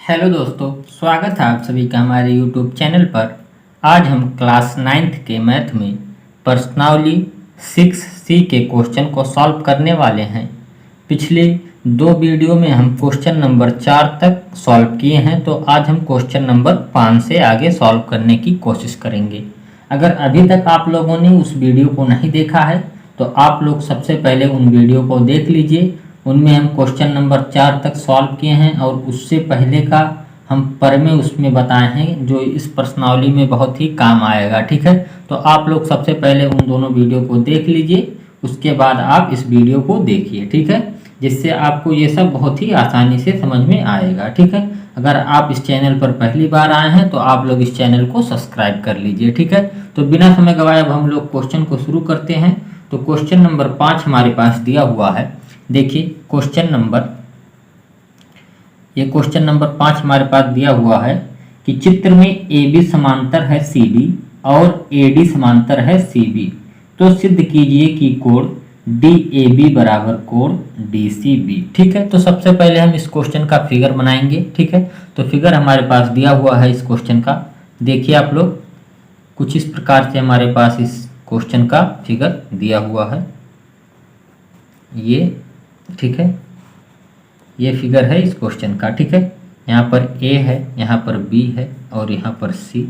Hello दोस्तों, स्वागत है आप सभी का हमारे यूट्यूब चैनल पर। आज हम क्लास 9th के मैथ में पर्सनली 6C के क्वेश्चन को सॉल्व करने वाले हैं। पिछले दो वीडियो में हम क्वेश्चन नंबर 4 तक सॉल्व किए हैं, तो आज हम क्वेश्चन नंबर 5 से आगे सॉल्व करने की कोशिश करेंगे। अगर अभी तक आप लोगों ने उस वीडियो को नहीं देखा है तो आप लोग सबसे पहले उन वीडियो को देख लीजिए। उनमें हम क्वेश्चन नंबर 4 तक सॉल्व किए हैं और उससे पहले का हम परमे उसमें बताए हैं जो इस प्रश्नावली में बहुत ही काम आएगा। ठीक है, तो आप लोग सबसे पहले उन दोनों वीडियो को देख लीजिए, उसके बाद आप इस वीडियो को देखिए। ठीक है, जिससे आपको ये सब बहुत ही आसानी से समझ में आएगा। ठीक है, अगर आप इस चैनल पर पहली बार आए हैं तो आप लोग इस चैनल को सब्सक्राइब कर लीजिए। ठीक है, तो बिना समय गवाए अब हम लोग क्वेश्चन को शुरू करते हैं। तो क्वेश्चन नंबर 5 हमारे पास दिया हुआ है। देखिए क्वेश्चन नंबर 5 हमारे पास दिया हुआ है कि चित्र में AB समांतर है CD और AD समांतर है CB, तो सिद्ध कीजिए कि कोण DAB बराबर कोण DCB। ठीक है, तो सबसे पहले हम इस क्वेश्चन का फिगर बनाएंगे। ठीक है, तो फिगर हमारे पास दिया हुआ है इस क्वेश्चन का। देखिए आप लोग, कुछ इस प्रकार से हमारे पास इस क्वेश्चन का फिगर दिया हुआ है। ये ठीक है, ये फिगर है इस क्वेश्चन का। ठीक है, यहाँ पर A है, यहाँ पर B है और यहाँ पर C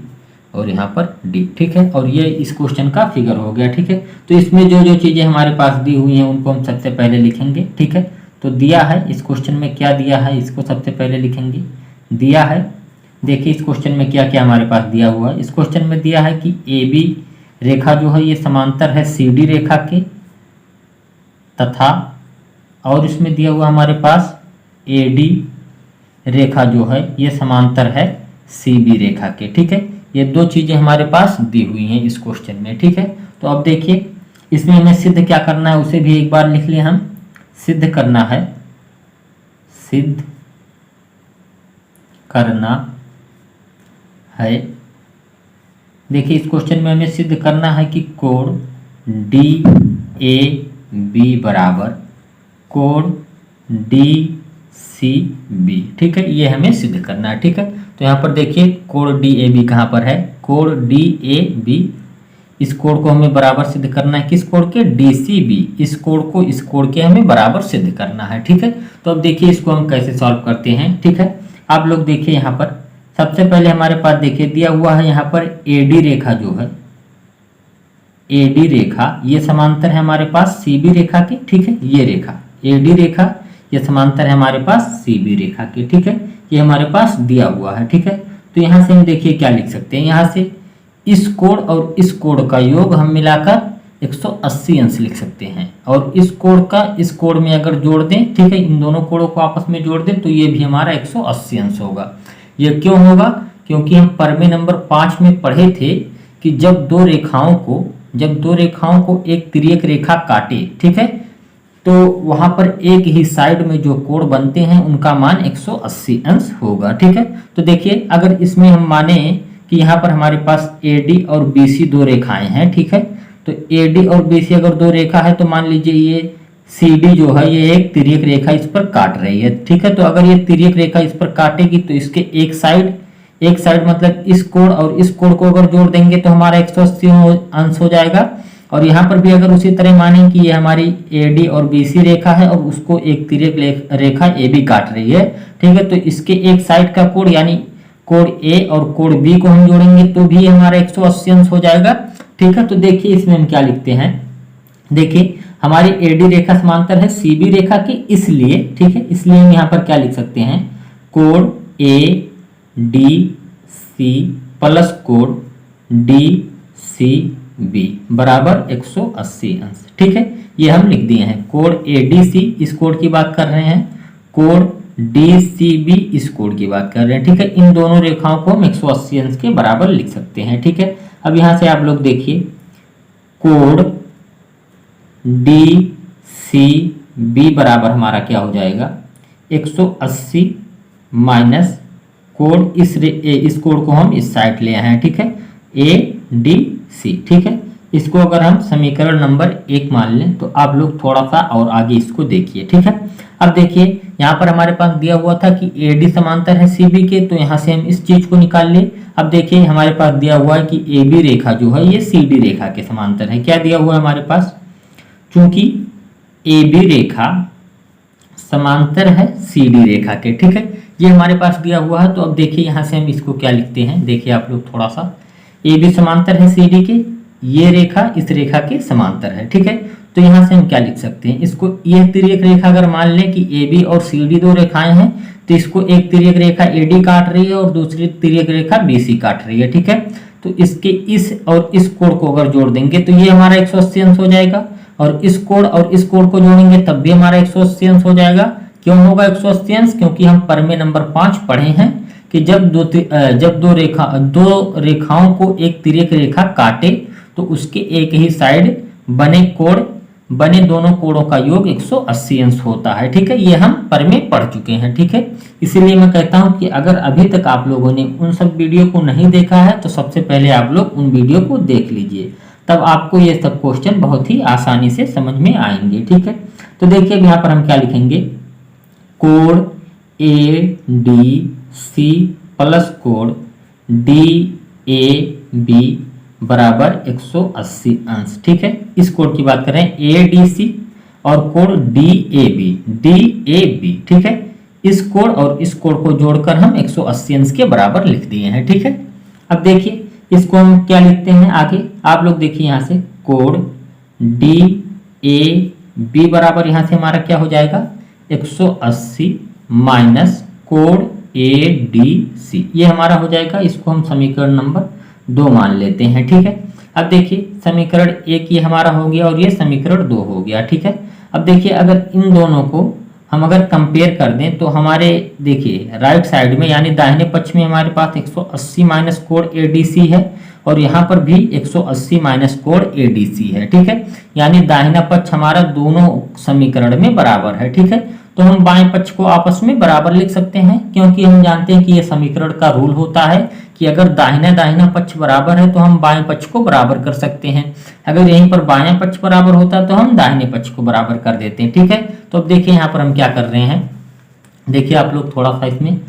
और यहाँ पर D। ठीक है, और ये इस क्वेश्चन का फिगर हो गया। ठीक है, तो इसमें जो जो चीज़ें हमारे पास दी हुई हैं उनको हम सबसे पहले लिखेंगे। ठीक है, तो दिया है इस क्वेश्चन में क्या दिया है, इसको सबसे पहले लिखेंगे। दिया है, देखिए इस क्वेश्चन में क्या क्या हमारे पास दिया हुआ है। इस क्वेश्चन में दिया है कि AB रेखा जो है ये समांतर है CD रेखा के, तथा और इसमें दिया हुआ हमारे पास AD रेखा जो है ये समांतर है CB रेखा के। ठीक है, ये दो चीज़ें हमारे पास दी हुई हैं इस क्वेश्चन में। ठीक है, तो अब देखिए इसमें हमें सिद्ध क्या करना है उसे भी एक बार लिख लें। हम सिद्ध करना है देखिए इस क्वेश्चन में हमें सिद्ध करना है कि कोण DAB बराबर कोण DCB। ठीक है, ये हमें सिद्ध करना है। ठीक है, तो यहाँ पर देखिए कोण DAB कहाँ पर है, कोण DAB, इस कोण को हमें बराबर सिद्ध करना है। किस कोण के, DCB, इस कोण को इस कोण के हमें बराबर सिद्ध करना है। ठीक है, तो अब देखिए इसको हम कैसे सॉल्व करते हैं। ठीक है, आप लोग देखिए यहाँ पर सबसे पहले हमारे पास देखिए दिया हुआ है यहाँ पर AD रेखा जो है, AD रेखा ये समांतर है हमारे पास CB रेखा की। ठीक है, ये रेखा AD रेखा ये समांतर है हमारे पास CB रेखा के। ठीक है, ये हमारे पास दिया हुआ है। ठीक है, तो यहाँ से हम देखिए क्या लिख सकते हैं, यहाँ से इस कोण और इस कोण का योग हम मिलाकर 180 अंश लिख सकते हैं, और इस कोण का इस कोण में अगर जोड़ दें, ठीक है, इन दोनों कोणों को आपस में जोड़ दें तो ये भी हमारा 180 अंश होगा। ये क्यों होगा, क्योंकि हम परमे नंबर 5 में पढ़े थे कि जब दो रेखाओं को एक तिर्यक रेखा काटे, ठीक है, तो वहां पर एक ही साइड में जो कोण बनते हैं उनका मान 180 अंश होगा। ठीक है, तो देखिए अगर इसमें हम माने कि यहाँ पर हमारे पास AD और BC दो रेखाएं हैं। ठीक है, तो AD और BC अगर दो रेखा है तो मान लीजिए ये CD जो है ये एक तिर्यक रेखा इस पर काट रही है। ठीक है, तो अगर ये तिर्यक रेखा इस पर काटेगी तो इसके एक साइड मतलब इस कोण और इस कोण को अगर जोड़ देंगे तो हमारा 180 अंश हो जाएगा। और यहाँ पर भी अगर उसी तरह माने कि ये हमारी AD और BC रेखा है और उसको एक तिर्यक रेखा AB काट रही है। ठीक है, तो इसके एक साइड का कोण यानी कोण A और कोण B को हम जोड़ेंगे तो भी हमारा 180 अंश हो जाएगा। ठीक है, तो देखिए इसमें हम क्या लिखते हैं, देखिए हमारी AD रेखा समांतर है CB रेखा की, इसलिए ठीक है, इसलिए हम यहाँ पर क्या लिख सकते हैं, कोण ADC प्लस कोण DCB बराबर 180 अंश। ठीक है, ये हम लिख दिए हैं। कोण ADC इस कोण की बात कर रहे हैं, कोण DCB इस कोण की बात कर रहे हैं। ठीक है, इन दोनों रेखाओं को हम 180 अंश के बराबर लिख सकते हैं। ठीक है, अब यहाँ से आप लोग देखिए कोण DCB बराबर हमारा क्या हो जाएगा, 180 माइनस कोण इस कोण को हम इस साइड ले आए हैं। ठीक है, ADC। ठीक है, इसको अगर हम समीकरण नंबर 1 मान लें तो आप लोग थोड़ा सा और आगे इसको देखिए, ठीक है। अब देखिए यहाँ पर हमारे पास दिया हुआ था कि AD समांतर है CB के, तो यहाँ से हम इस चीज को निकाल लिए। अब देखिए हमारे पास दिया हुआ है कि AB रेखा जो है ये CD रेखा के समांतर है। क्या दिया हुआ है हमारे पास, चूंकि AB रेखा समांतर है CD रेखा के, ठीक है, ये हमारे पास दिया हुआ है। तो अब देखिए यहाँ से हम इसको क्या लिखते हैं, देखिए आप लोग थोड़ा सा, AB समांतर है CD के, ये रेखा इस रेखा के समांतर है, ठीक है। तो यहाँ से हम क्या लिख सकते हैं, इसको यह तिर्यक रेखा अगर मान लें कि AB और CD दो रेखाएं हैं, तो इसको एक तिर्यक रेखा AD काट रही है और दूसरी तिर्यक रेखा BC काट रही है, ठीक है। तो इसके इस और इस कोण को अगर जोड़ देंगे तो ये हमारा 180 अंश हो जाएगा, और इस कोण और इस कोण को जोड़ेंगे तब भी हमारा 180 अंश हो जाएगा। क्यों होगा 180 अंश, क्योंकि हम प्रमेय नंबर 5 पढ़े हैं कि जब दो रेखाओं को एक तिर्यक रेखा काटे तो उसके एक ही साइड बने दोनों कोणों का योग 180 अंश होता है, ठीक है। ये हम प्रमेय पढ़ चुके हैं, ठीक है। इसीलिए मैं कहता हूं कि अगर अभी तक आप लोगों ने उन सब वीडियो को नहीं देखा है तो सबसे पहले आप लोग उन वीडियो को देख लीजिए, तब आपको ये सब क्वेश्चन बहुत ही आसानी से समझ में आएंगे, ठीक है। तो देखिए यहाँ पर हम क्या लिखेंगे, कोण ADC प्लस कोण DAB बराबर 180 अंश, ठीक है। इस कोण की बात करें ADC और कोण DAB, ठीक है। इस कोण और इस कोण को जोड़कर हम 180 अंश के बराबर लिख दिए हैं, ठीक है। अब देखिए इसको हम क्या लिखते हैं आगे, आप लोग देखिए यहाँ से कोण DAB बराबर यहाँ से हमारा क्या हो जाएगा 180 माइनस कोण ADC, ये हमारा हो जाएगा। इसको हम समीकरण नंबर 2 मान लेते हैं, ठीक है। अब देखिए समीकरण 1 ये हमारा हो गया और ये समीकरण 2 हो गया, ठीक है। अब देखिए अगर इन दोनों को हम अगर कंपेयर कर दें तो हमारे देखिए राइट साइड में यानी दाहिने पक्ष में हमारे पास 180 माइनस कोण ADC है और यहाँ पर भी 180 माइनस कोण ADC है, ठीक है। यानी दाहिना पक्ष हमारा दोनों समीकरण में बराबर है, ठीक है। तो हम बाएं पक्ष को आपस में बराबर लिख सकते हैं, क्योंकि हम जानते हैं कि यह समीकरण का रूल होता है कि अगर दाहिना पक्ष बराबर है तो हम बाएं पक्ष को बराबर कर सकते हैं। अगर यहीं पर बायां पक्ष बराबर होता है तो हम दाहिने पक्ष को बराबर कर देते हैं, ठीक है। तो अब देखिए यहाँ पर हम क्या कर रहे हैं, देखिए आप लोग थोड़ा सा इसमें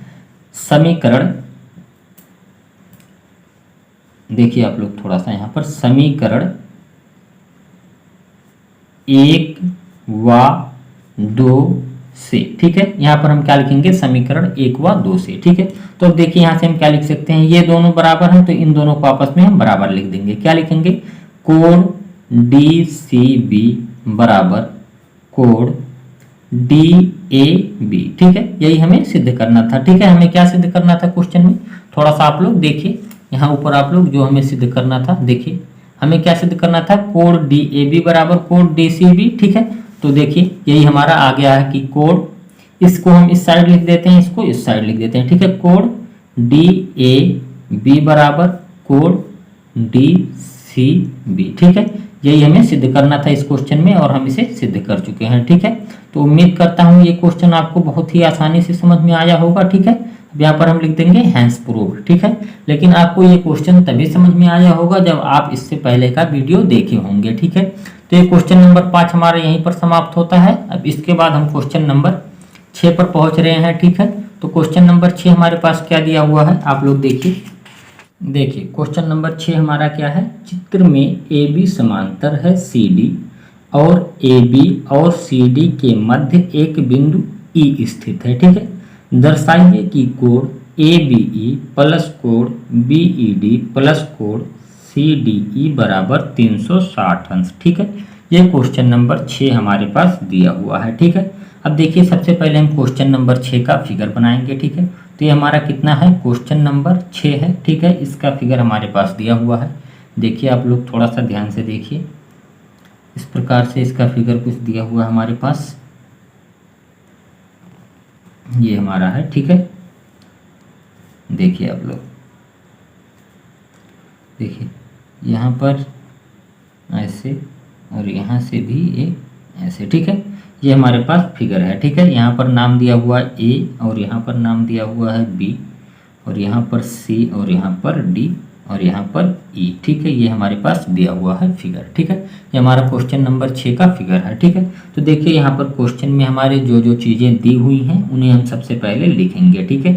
समीकरण देखिए, आप लोग थोड़ा सा यहाँ पर समीकरण 1 व 2 से, ठीक है। यहाँ पर हम क्या लिखेंगे समीकरण 1 व 2 से, ठीक है। तो अब देखिए यहाँ से हम क्या लिख सकते हैं, ये दोनों बराबर हैं तो इन दोनों को आपस में हम बराबर लिख देंगे। क्या लिखेंगे, कोण DCB बराबर कोण DAB, ठीक है। यही हमें सिद्ध करना था, ठीक है। हमें क्या सिद्ध करना था क्वेश्चन में, थोड़ा सा आप लोग देखिए यहाँ ऊपर, आप लोग जो हमें सिद्ध करना था, देखिए हमें क्या सिद्ध करना था, कोण DAB बराबर कोण DCB, ठीक है। तो देखिए यही हमारा आ गया है कि कोण, इसको हम इस साइड लिख देते हैं, इसको इस साइड लिख देते हैं, ठीक है। कोण DAB बराबर कोण DCB, ठीक है। यही हमें सिद्ध करना था इस क्वेश्चन में और हम इसे सिद्ध कर चुके हैं, ठीक है। तो उम्मीद करता हूँ ये क्वेश्चन आपको बहुत ही आसानी से समझ में आया होगा, ठीक है। अब यहाँ पर हम लिख देंगे हैंस प्रूव्ड, ठीक है। लेकिन आपको ये क्वेश्चन तभी समझ में आया होगा जब आप इससे पहले का वीडियो देखे होंगे, ठीक है। तो ये क्वेश्चन नंबर 5 हमारा यहीं पर समाप्त होता है। अब इसके बाद हम क्वेश्चन नंबर 6 पर पहुंच रहे हैं, ठीक है। तो क्वेश्चन नंबर 6 हमारे पास क्या दिया हुआ है, आप लोग देखिए क्वेश्चन नंबर 6 हमारा क्या है, चित्र में AB समांतर है CD और AB और CD के मध्य एक बिंदु E स्थित है, ठीक है। दर्शाइए कि कोण ABE प्लस कोण BED प्लस कोण CDE बराबर 360 अंश, ठीक है। ये क्वेश्चन नंबर 6 हमारे पास दिया हुआ है, ठीक है। अब देखिए सबसे पहले हम क्वेश्चन नंबर 6 का फिगर बनाएंगे, ठीक है। तो ये हमारा कितना है, क्वेश्चन नंबर 6 है, ठीक है। इसका फिगर हमारे पास दिया हुआ है, देखिए आप लोग थोड़ा सा ध्यान से देखिए, इस प्रकार से इसका फिगर कुछ दिया हुआ है हमारे पास, ये हमारा है, ठीक है। देखिए आप लोग देखिए यहाँ पर ऐसे और यहाँ से भी एक ऐसे, ठीक है। ये हमारे पास फिगर है, ठीक है। यहाँ पर नाम दिया हुआ है A और यहाँ पर नाम दिया हुआ है B और यहाँ पर C और यहाँ पर D और यहाँ पर ई, ठीक है। ये हमारे पास दिया हुआ है फिगर, ठीक है। ये हमारा क्वेश्चन नंबर 6 का फिगर है, ठीक है। तो देखिए यहाँ पर क्वेश्चन में हमारे जो जो चीज़ें दी हुई हैं उन्हें हम सबसे पहले लिखेंगे, ठीक है।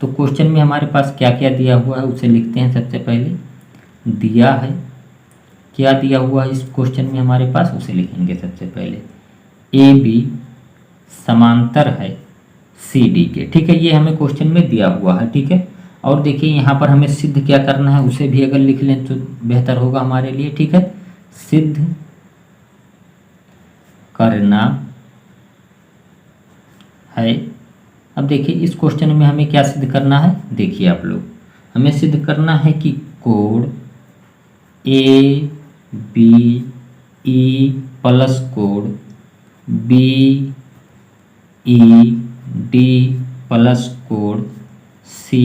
तो क्वेश्चन में हमारे पास क्या क्या दिया हुआ है उसे लिखते हैं। सबसे पहले दिया है, क्या दिया हुआ है इस क्वेश्चन में हमारे पास उसे लिखेंगे सबसे पहले। ए बी समांतर है सी डी के, ठीक है। ये हमें क्वेश्चन में दिया हुआ है, ठीक है। और देखिए यहाँ पर हमें सिद्ध क्या करना है उसे भी अगर लिख लें तो बेहतर होगा हमारे लिए, ठीक है। सिद्ध करना है। अब देखिए इस क्वेश्चन में हमें क्या सिद्ध करना है, देखिए आप लोग, हमें सिद्ध करना है कि कोण ए बी ई प्लस कोण बी ई डी प्लस कोण सी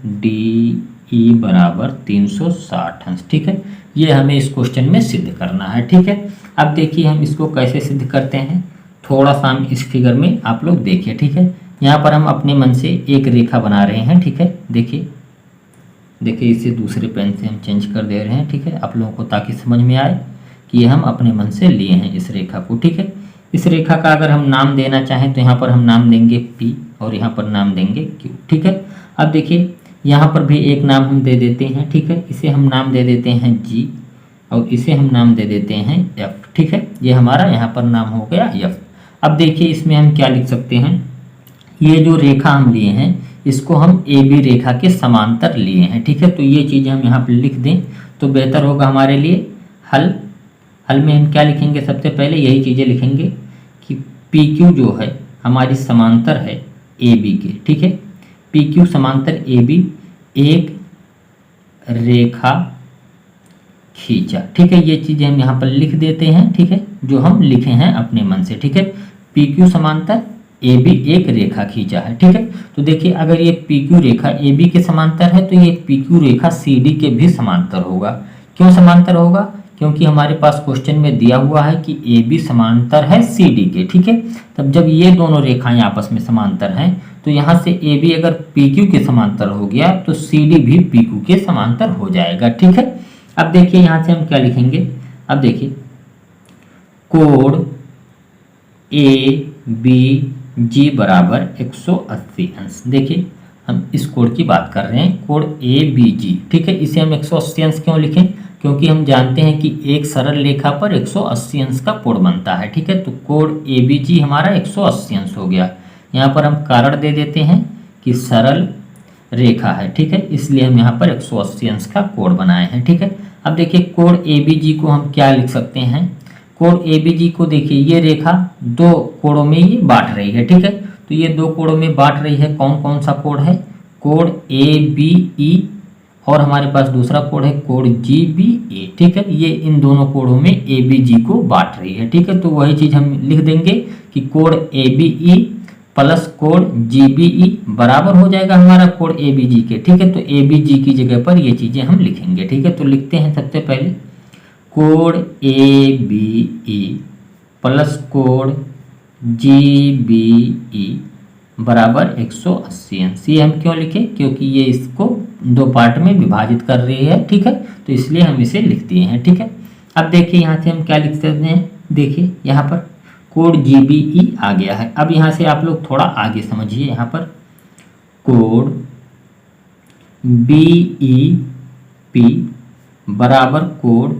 डी ई बराबर 360 अंश, ठीक है। ये हमें इस क्वेश्चन में सिद्ध करना है, ठीक है। अब देखिए हम इसको कैसे सिद्ध करते हैं, थोड़ा सा हम इस फिगर में आप लोग देखिए, ठीक है। यहाँ पर हम अपने मन से एक रेखा बना रहे हैं, ठीक है। देखिए देखिए इसे दूसरे पेन से हम चेंज कर दे रहे हैं, ठीक है, आप लोगों को ताकि समझ में आए कि ये हम अपने मन से लिए हैं इस रेखा को, ठीक है। इस रेखा का अगर हम नाम देना चाहें तो यहाँ पर हम नाम देंगे P और यहाँ पर नाम देंगे Q, ठीक है। अब देखिए यहाँ पर भी एक नाम हम दे देते हैं, ठीक है। इसे हम नाम दे देते हैं G और इसे हम नाम दे देते हैं F, ठीक है। ये हमारा यहाँ पर नाम हो गया F। अब देखिए इसमें हम क्या लिख सकते हैं, ये जो रेखा हम लिए हैं इसको हम ए बी रेखा के समांतर लिए हैं, ठीक है। तो ये चीज़ें हम यहाँ पर लिख दें तो बेहतर होगा हमारे लिए। हल में हम क्या लिखेंगे, सबसे पहले यही चीज़ें लिखेंगे कि पी क्यू जो है हमारी समांतर है ए बी के, ठीक है। पी क्यू समांतर ए बी एक रेखा खींचा, ठीक है। ये चीज़ें हम यहाँ पर लिख देते हैं, ठीक है, जो हम लिखे हैं अपने मन से, ठीक है। पी क्यू समांतर ए बी एक रेखा खींचा है, ठीक है। तो देखिए अगर ये पी क्यू रेखा ए बी के समांतर है तो ये पी क्यू रेखा सी डी के भी समांतर होगा। क्यों समांतर होगा, क्योंकि हमारे पास क्वेश्चन में दिया हुआ है कि ए बी समांतर है सी डी के, ठीक है। तब जब ये दोनों रेखाएं आपस में समांतर हैं तो यहाँ से ए बी अगर पी क्यू के समांतर हो गया तो सी डी भी पी क्यू के समांतर हो जाएगा, ठीक है। अब देखिए यहाँ से हम क्या लिखेंगे, अब देखिए कोण ए बी जी बराबर 180 अंश। देखिए हम इस कोण की बात कर रहे हैं, कोण ए बी जी, ठीक है। इसे हम 180 अंश क्यों लिखें, क्योंकि हम जानते हैं कि एक सरल रेखा पर 180 अंश का कोण बनता है, ठीक है। तो कोण ए बी जी हमारा 180 अंश हो गया। यहाँ पर हम कारण दे देते हैं कि सरल रेखा है, ठीक है, इसलिए हम यहाँ पर 180 अंश का कोण बनाए हैं, ठीक है। अब देखिए कोण ए बी जी को हम क्या लिख सकते हैं, कोण ए बी जी को देखिए ये रेखा दो कोणों में ये बांट रही है, ठीक है। तो ये दो कोणों में बांट रही है, कौन कौन सा कोण है, कोण ए बी ई और हमारे पास दूसरा कोण है कोण जी बी ए, ठीक है। ये इन दोनों कोणों में ए बी जी को बांट रही है, ठीक है। तो वही चीज़ हम लिख देंगे कि कोण ए बी ई प्लस कोण जी बी ई बराबर हो जाएगा हमारा कोण ए बी जी के, ठीक है। तो ए बी जी की जगह पर ये चीज़ें हम लिखेंगे, ठीक है। तो लिखते हैं सबसे पहले कोण ए बी ई प्लस कोण जी बी ई बराबर 180 अंश। ये हम क्यों लिखे, क्योंकि ये इसको दो पार्ट में विभाजित कर रही है, ठीक है। तो इसलिए हम इसे लिख दिए हैं, ठीक है। अब देखिए यहाँ से हम क्या लिख सकते हैं, देखिए यहाँ पर कोण जी बी ई आ गया है। अब यहाँ से आप लोग थोड़ा आगे समझिए, यहाँ पर कोण बी ई पी बराबर कोण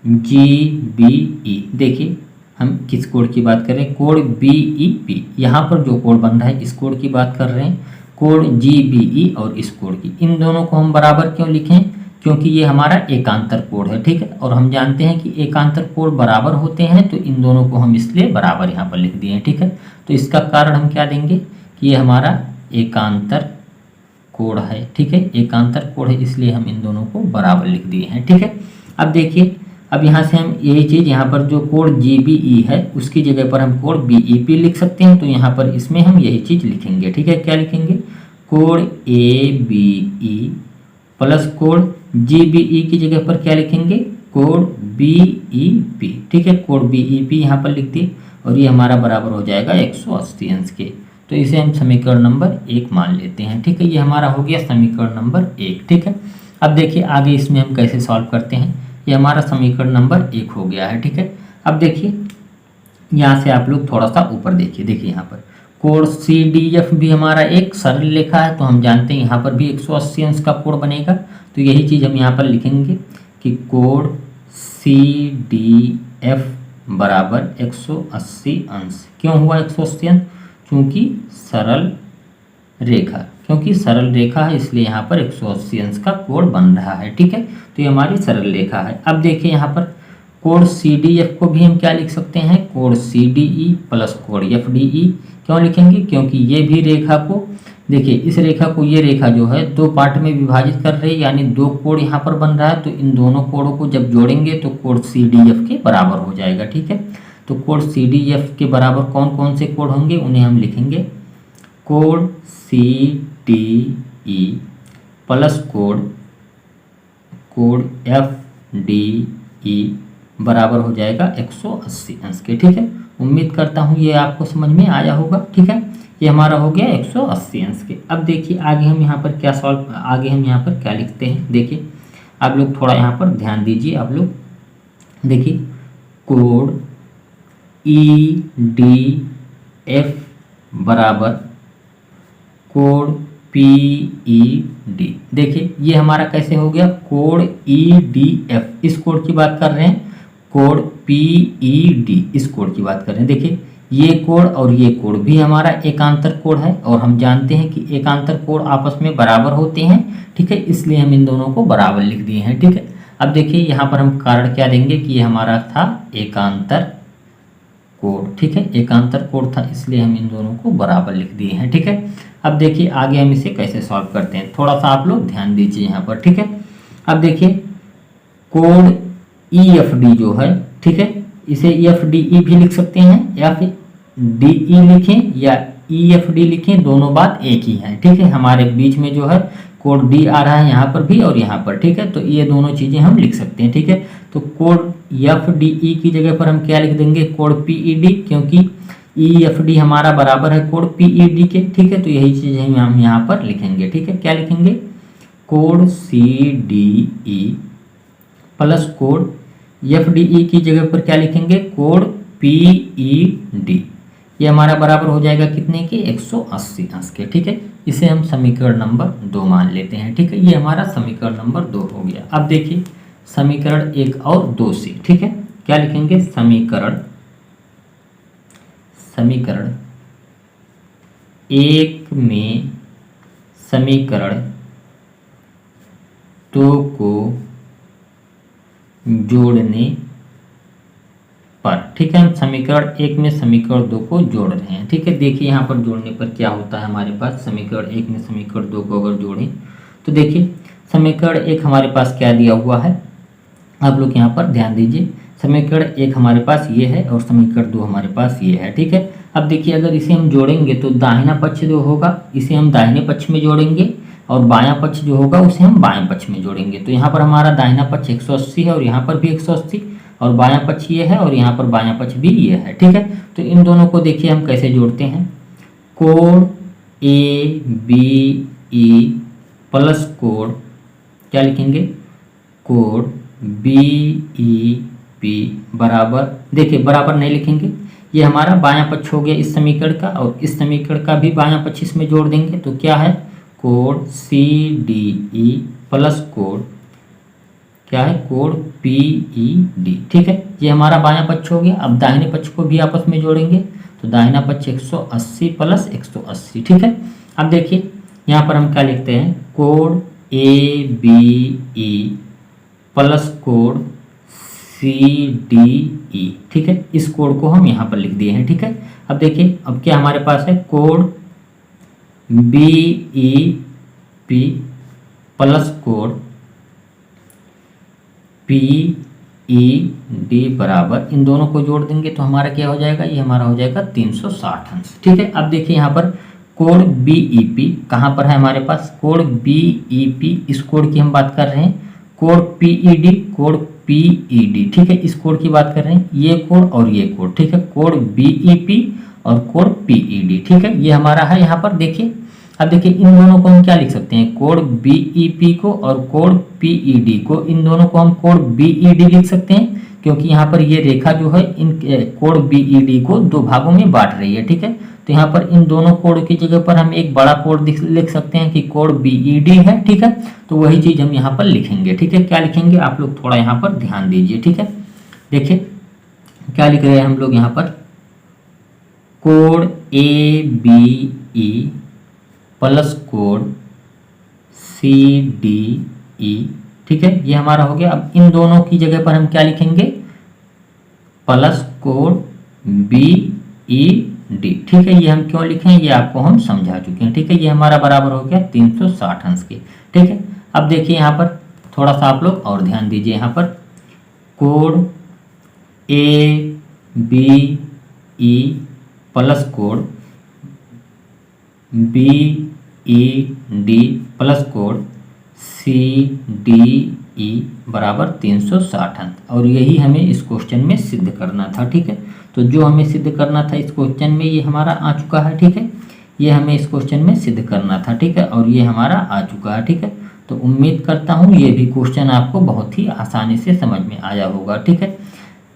जी बी ई। देखिए हम किस कोण की बात कर रहे हैं, कोण बी ई पी, यहाँ पर जो कोण बन रहा है इस कोण की बात कर रहे हैं, कोण जी बी ई और इस कोण की। इन दोनों को हम बराबर क्यों लिखें, क्योंकि ये हमारा एकांतर कोण है, ठीक है। और हम जानते हैं कि एकांतर कोण बराबर होते हैं, तो इन दोनों को हम इसलिए बराबर यहाँ पर लिख दिए हैं, ठीक है। तो इसका कारण हम क्या देंगे कि ये हमारा एकांतर कोण है, ठीक है। एकांतर कोण है इसलिए हम इन दोनों को बराबर लिख दिए हैं, ठीक है। अब देखिए अब यहाँ से हम यही चीज़ यहाँ पर जो कोण जी बी ई है उसकी जगह पर हम कोण बी ई पी लिख सकते हैं। तो यहाँ पर इसमें हम यही चीज़ लिखेंगे, ठीक है। क्या लिखेंगे, कोण ए बी ई प्लस कोण जी बी ई की जगह पर क्या लिखेंगे, कोण बी ई पी, ठीक है। कोण बी ई पी यहाँ पर लिख दिए और ये हमारा बराबर हो जाएगा 180 अंश के। तो इसे हम समीकरण नंबर 1 मान लेते हैं, ठीक है। ये हमारा हो गया समीकरण नंबर 1, ठीक है। अब देखिए आगे इसमें हम कैसे सॉल्व करते हैं। ये हमारा समीकरण नंबर 1 हो गया है, ठीक है। अब देखिए यहाँ से आप लोग थोड़ा सा ऊपर देखिए, यहाँ पर कोण CDF भी हमारा एक सरल रेखा है, तो हम जानते हैं यहाँ पर भी 180 अंश का कोण बनेगा। तो यही चीज़ हम यहाँ पर लिखेंगे कि कोण CDF बराबर 180 अंश। क्यों हुआ 180 अंश? क्योंकि सरल रेखा है, इसलिए यहाँ पर 180 अंश का कोण बन रहा है, ठीक है। तो ये हमारी सरल रेखा है। अब देखिए यहाँ पर कोण CDF को भी हम क्या लिख सकते हैं, कोण CDE प्लस कोण FDE। क्यों लिखेंगे? क्योंकि ये भी रेखा को, देखिए इस रेखा को, ये रेखा जो है 2 पार्ट में विभाजित कर रही है, यानी 2 कोण यहाँ पर बन रहा है। तो इन दोनों कोणों को जब जोड़ेंगे तो कोण CDF के बराबर हो जाएगा, ठीक है। तो कोण CDF के बराबर कौन कौन से कोण होंगे, उन्हें हम लिखेंगे कोण CDE प्लस कोण FDE बराबर हो जाएगा 180 अंश के, ठीक है। उम्मीद करता हूँ ये आपको समझ में आया होगा, ठीक है। ये हमारा हो गया 180 अंश के। अब देखिए आगे हम यहाँ पर क्या लिखते हैं। देखिए आप लोग थोड़ा यहाँ पर ध्यान दीजिए। आप लोग देखिए कोण EDF बराबर कोण PED। देखिए ये हमारा कैसे हो गया, कोण EDF इस कोण की बात कर रहे हैं, कोण PED इस कोण की बात कर रहे हैं। देखिए ये कोण और ये कोण भी हमारा एकांतर कोण है, और हम जानते हैं कि एकांतर कोण आपस में बराबर होते हैं, ठीक है। इसलिए हम इन दोनों को बराबर लिख दिए हैं, ठीक है। अब देखिए यहाँ पर हम कारण क्या देंगे कि ये हमारा था एकांतर कोण, ठीक है। एकांतर कोण था, इसलिए हम इन दोनों को बराबर लिख दिए हैं, ठीक है। अब देखिए आगे हम इसे कैसे सॉल्व करते हैं, थोड़ा सा आप लोग ध्यान दीजिए यहाँ पर, ठीक है। अब देखिए कोण EFD जो है, ठीक है, इसे FDE भी लिख सकते हैं, या फिर DE लिखें या EFD लिखें, दोनों बात एक ही है, ठीक है। हमारे बीच में जो है कोण D आ रहा है यहाँ पर भी और यहाँ पर, ठीक है। तो ये दोनों चीज़ें हम लिख सकते हैं, ठीक है। तो कोण FDE की जगह पर हम क्या लिख देंगे, कोण PED, क्योंकि EFD हमारा बराबर है कोण PED के, ठीक है। तो यही चीज़ हम यहाँ पर लिखेंगे, ठीक है। क्या लिखेंगे, कोण CDE प्लस कोण FDE की जगह पर क्या लिखेंगे, कोण PED। ये हमारा बराबर हो जाएगा कितने के, 180 अंश के, ठीक है। इसे हम समीकरण नंबर 2 मान लेते हैं, ठीक है। ये हमारा समीकरण नंबर 2 हो गया। अब देखिए समीकरण 1 और 2 से, ठीक है, क्या लिखेंगे, समीकरण 1 में समीकरण 2 को जोड़ने पर, ठीक है। हम समीकरण 1 में समीकरण 2 को जोड़ रहे हैं, ठीक है। देखिए यहाँ पर जोड़ने पर क्या होता है हमारे पास, समीकरण 1 में समीकरण 2 को अगर जोड़ें तो देखिए समीकरण 1 हमारे पास क्या दिया हुआ है, आप लोग यहाँ पर ध्यान दीजिए। समीकरण 1 हमारे पास ये है और समीकरण 2 हमारे पास ये है, ठीक है। अब देखिए अगर इसे हम जोड़ेंगे तो दाहिना पक्ष जो होगा इसे हम दाहिने पक्ष में जोड़ेंगे, और बायां पक्ष जो होगा उसे हम बाएं पक्ष में जोड़ेंगे। तो यहाँ पर हमारा दाहिना पक्ष 180 है और यहाँ पर भी 180, और बायां पक्ष ये है और यहाँ पर बायां पक्ष भी ये है, ठीक है। तो इन दोनों को देखिए हम कैसे जोड़ते हैं, कोण ABE प्लस कोण क्या लिखेंगे, कोण BEP बराबर, देखिए बराबर नहीं लिखेंगे, ये हमारा बायां पक्ष हो गया इस समीकरण का, और इस समीकरण का भी बायां पक्ष इसमें जोड़ देंगे। तो क्या है, कोण CDE प्लस कोण क्या है, कोण PED, ठीक है। ये हमारा बायां पक्ष हो गया। अब दाहिने पक्ष को भी आपस में जोड़ेंगे, तो दाहिना पक्ष 180 प्लस 180, ठीक है। अब देखिए यहाँ पर हम क्या लिखते हैं, कोण ABE प्लस कोण CDE, ठीक है। इस कोण को हम यहाँ पर लिख दिए हैं, ठीक है। अब देखिए अब क्या हमारे पास है, कोण BEP प्लस कोण PED बराबर, इन दोनों को जोड़ देंगे तो हमारा क्या हो जाएगा, ये हमारा हो जाएगा 360 अंश, ठीक है। अब देखिए यहाँ पर कोण BEP कहाँ पर है हमारे पास, कोण BEP इस कोण की हम बात कर रहे हैं, कोण PED, ठीक है, इस कोण की बात कर रहे हैं, ये कोण और ये कोण, ठीक है, कोण BEP और कोण PED, ठीक है। ये हमारा है यहाँ पर देखिए। अब देखिए इन दोनों को हम क्या लिख सकते हैं, कोड बीईपी को और कोड पीईडी को, इन दोनों को हम कोड बीईडी लिख सकते हैं क्योंकि यहाँ पर ये रेखा जो है इन कोड बीईडी को दो भागों में बांट रही है। ठीक है, तो यहाँ पर इन दोनों कोड की जगह पर हम एक बड़ा कोड लिख सकते हैं कि कोड बीईडी है। ठीक है, तो वही चीज हम यहाँ पर लिखेंगे। ठीक है, क्या लिखेंगे आप लोग थोड़ा यहाँ पर ध्यान दीजिए। ठीक है, देखिए क्या लिख रहे हैं हम लोग यहाँ पर, कोड ए बी ई प्लस कोड सी डी ई। ठीक है, ये हमारा हो गया। अब इन दोनों की जगह पर हम क्या लिखेंगे, प्लस कोड बी ई डी। ठीक है, ये हम क्यों लिखें ये आपको हम समझा चुके हैं। ठीक है, ये हमारा बराबर हो गया 360 अंश के। ठीक है, अब देखिए यहाँ पर थोड़ा सा आप लोग और ध्यान दीजिए। यहाँ पर कोड ए बी ई प्लस कोड बी ई डी प्लस कोड सी डी ई बराबर 360 अंश, और यही हमें इस क्वेश्चन में सिद्ध करना था। ठीक है, तो जो हमें सिद्ध करना था इस क्वेश्चन में ये हमारा आ चुका है। ठीक है, ये हमें इस क्वेश्चन में सिद्ध करना था। ठीक है, और ये हमारा आ चुका है। ठीक है, तो उम्मीद करता हूँ ये भी क्वेश्चन आपको बहुत ही आसानी से समझ में आया होगा। ठीक है,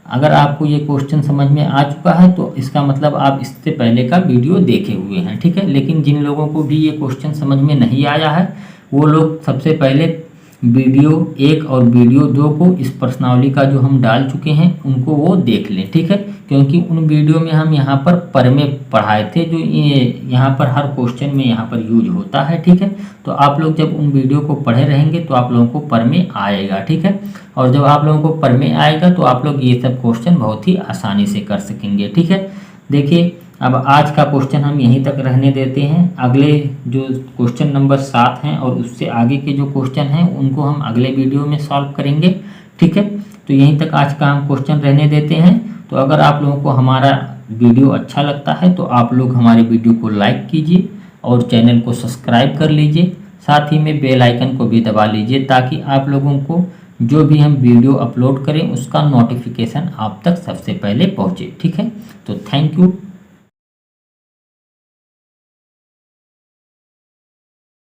अगर आपको ये क्वेश्चन समझ में आ चुका है तो इसका मतलब आप इससे पहले का वीडियो देखे हुए हैं। ठीक है, लेकिन जिन लोगों को भी ये क्वेश्चन समझ में नहीं आया है वो लोग सबसे पहले वीडियो 1 और वीडियो 2 को इस प्रश्नावली का जो हम डाल चुके हैं उनको वो देख लें। ठीक है, क्योंकि उन वीडियो में हम यहाँ पर परमे पढ़ाए थे जो ये यहाँ पर हर क्वेश्चन में यहाँ पर यूज होता है। ठीक है, तो आप लोग जब उन वीडियो को पढ़े रहेंगे तो आप लोगों को परमे आएगा। ठीक है, और जब आप लोगों को परमे आएगा तो आप लोग ये सब क्वेश्चन बहुत ही आसानी से कर सकेंगे। ठीक है, देखिए अब आज का क्वेश्चन हम यहीं तक रहने देते हैं। अगले जो क्वेश्चन नंबर 7 हैं और उससे आगे के जो क्वेश्चन हैं उनको हम अगले वीडियो में सॉल्व करेंगे। ठीक है, तो यहीं तक आज का हम क्वेश्चन रहने देते हैं। तो अगर आप लोगों को हमारा वीडियो अच्छा लगता है तो आप लोग हमारे वीडियो को लाइक कीजिए और चैनल को सब्सक्राइब कर लीजिए, साथ ही में बेल आइकन को भी दबा लीजिए ताकि आप लोगों को जो भी हम वीडियो अपलोड करें उसका नोटिफिकेशन आप तक सबसे पहले पहुँचे। ठीक है, तो थैंक यू।